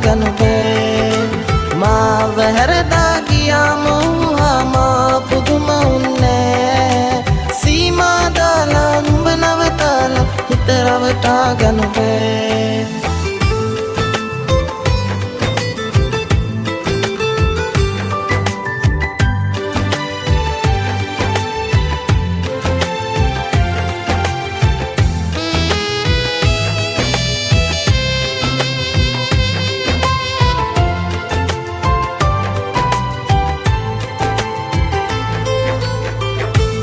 ගනු බෑ මාව හැරදා ගියාම මා පුදුම උන්නේ සීමා දාලා නුඹ නවතාලා හිත රවටා ගනු බෑ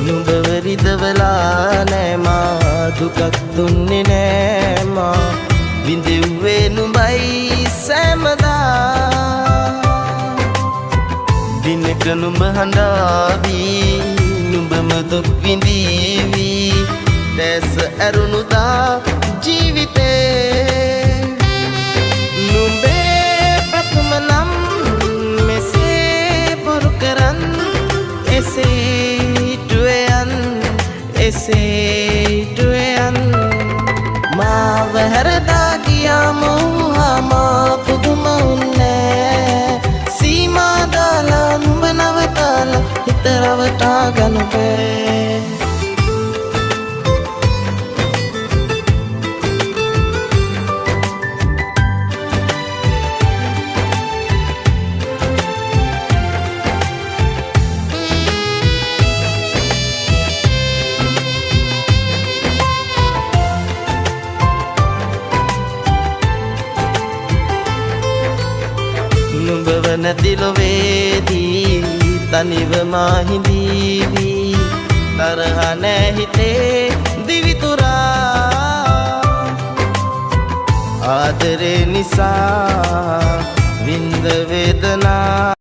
නුඹව රිදවලා නෑ මා දුකක් දුන්නේ නෑ මා විඳෙව්වේ නුඹයි සෑමදා දිනක නුඹ හඬාවී නුඹම දුක් විඳීවි දැස ඇරුණුදා ජීවිතේ නුඹේ ප්‍රථම නම් මෙසේ බොරු කරන් එසේටුවයන් මාව හැරදා ගියාම මා පුදුම උන්නේ සීමා දාලා නුඹ නවතාලා හිත රවටා ගනු බෑ නුඹව නැති ලොවේදී තනිව මා හිඳීවි තරහ නෑ හිතේ දිවිතුරා ආදරේ නිසා විඳ වේදනා